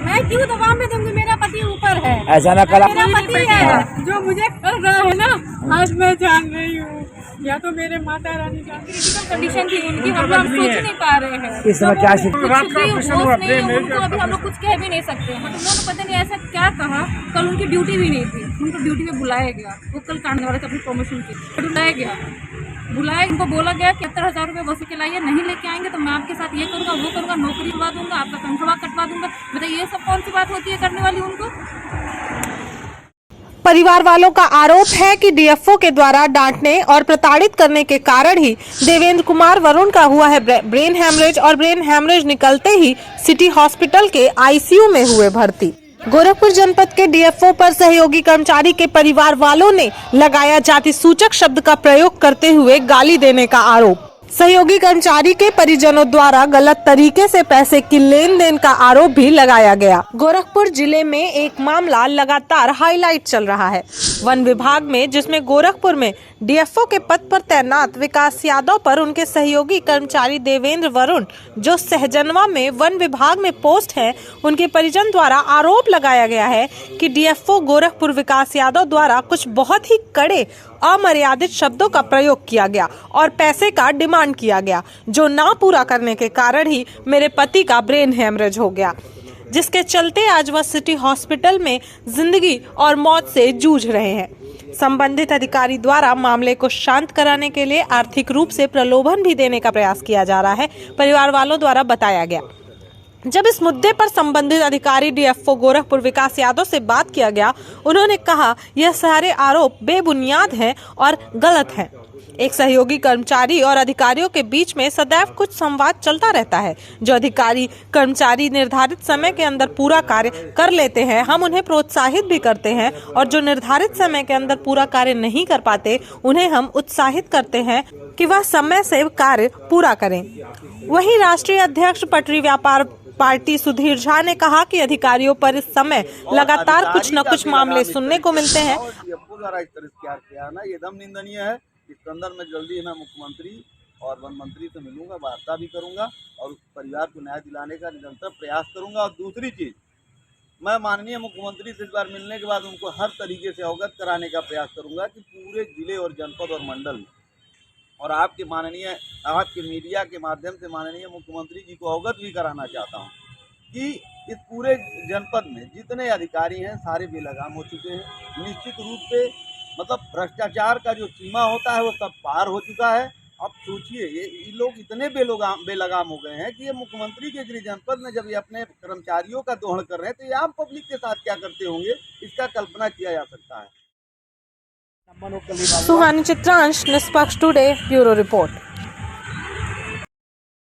मैं क्यों दबाव में दूंगी, मेरा पति ऊपर है। ऐसा ना करा, मेरा पति है जो मुझे कर रहा है ना, आज मैं जान रही हूँ। या तो मेरे माता रानी क्रिटिकल कंडीशन थी उनकी, हम लोग सोच नहीं पा रहे हैं इस समय क्या कुछ भी होश नहीं है उनको, अभी हम लोग कुछ कह भी नहीं सकते हैं। मतलब उन्होंने पता नहीं ऐसा क्या कहा, कल उनकी ड्यूटी भी नहीं थी, उनको ड्यूटी में बुलाया गया, वो कल काटने वाले थे अपनी प्रमोशन की, बुलाया उनको बोला गया कि 70,000 रुपये वसूल के लाइए, नहीं लेके आएंगे तो मैं आपके साथ ये करूँगा वो करूँगा, नौकरी करवा दूंगा, आपका तनख्वाह कटवा दूंगा। बताइए ये सब कौन सी बात होती है करने वाली उनको। परिवार वालों का आरोप है कि डीएफओ के द्वारा डांटने और प्रताड़ित करने के कारण ही देवेंद्र कुमार वरुण का हुआ है ब्रेन हैमरेज, और ब्रेन हैमरेज निकलते ही सिटी हॉस्पिटल के आईसीयू में हुए भर्ती। गोरखपुर जनपद के डीएफओ पर सहयोगी कर्मचारी के परिवार वालों ने लगाया जाति सूचक शब्द का प्रयोग करते हुए गाली देने का आरोप। सहयोगी कर्मचारी के परिजनों द्वारा गलत तरीके से पैसे की लेन देन का आरोप भी लगाया गया। गोरखपुर जिले में एक मामला लगातार हाईलाइट चल रहा है। वन विभाग में, जिसमें गोरखपुर में डीएफओ के पद पर तैनात विकास यादव पर उनके सहयोगी कर्मचारी देवेंद्र वरुण, जो सहजनवा में वन विभाग में पोस्ट है, उनके परिजन द्वारा आरोप लगाया गया है कि डीएफओ गोरखपुर विकास यादव द्वारा कुछ बहुत ही कड़े अमर्यादित शब्दों का प्रयोग किया गया और पैसे का डिमांड किया गया, जो ना पूरा करने के कारण ही मेरे पति का ब्रेन हैमरेज हो गया, जिसके चलते आज वह सिटी हॉस्पिटल में जिंदगी और मौत से जूझ रहे हैं। संबंधित अधिकारी द्वारा मामले को शांत कराने के लिए आर्थिक रूप से प्रलोभन भी देने का प्रयास किया जा रहा है, परिवार वालों द्वारा बताया गया। जब इस मुद्दे पर संबंधित अधिकारी डीएफओ गोरखपुर विकास यादव से बात किया गया, उन्होंने कहा यह सारे आरोप बेबुनियाद हैं और गलत हैं। एक सहयोगी कर्मचारी और अधिकारियों के बीच में सदैव कुछ संवाद चलता रहता है। जो अधिकारी कर्मचारी निर्धारित समय के अंदर पूरा कार्य कर लेते हैं, हम उन्हें प्रोत्साहित भी करते हैं, और जो निर्धारित समय के अंदर पूरा कार्य नहीं कर पाते, उन्हें हम उत्साहित करते हैं कि वह समय से कार्य पूरा करें। वहीं राष्ट्रीय अध्यक्ष पटरी व्यापार पार्टी सुधीर झा ने कहा कि अधिकारियों पर इस समय लगातार कुछ न कुछ मामले सुनने को मिलते हैं। द्वारा इस तरह किया ना, ये एकदम निंदनीय है। इस संदर्भ में जल्दी मैं मुख्यमंत्री और वन मंत्री से मिलूंगा, वार्ता भी करूंगा और उस परिवार को न्याय दिलाने का निरंतर प्रयास करूंगा। और दूसरी चीज, मैं माननीय मुख्यमंत्री से इस बार मिलने के बाद उनको हर तरीके से अवगत कराने का प्रयास करूंगा कि पूरे जिले और जनपद और मंडल में, और आपके मीडिया के माध्यम से माननीय मुख्यमंत्री जी को अवगत भी कराना चाहता हूं कि इस पूरे जनपद में जितने अधिकारी हैं सारे बेलगाम हो चुके हैं। निश्चित रूप से मतलब भ्रष्टाचार का जो सीमा होता है वो सब पार हो चुका है। अब सोचिए, ये लोग इतने बेलगाम हो गए हैं कि ये मुख्यमंत्री के गृह जनपद में जब ये अपने कर्मचारियों का दोहन कर रहे हैं, तो ये आम पब्लिक के साथ क्या करते होंगे, इसका कल्पना किया जा सकता है। सुहानी चित्रांश, निष्पक्ष टुडे, ब्यूरो रिपोर्ट।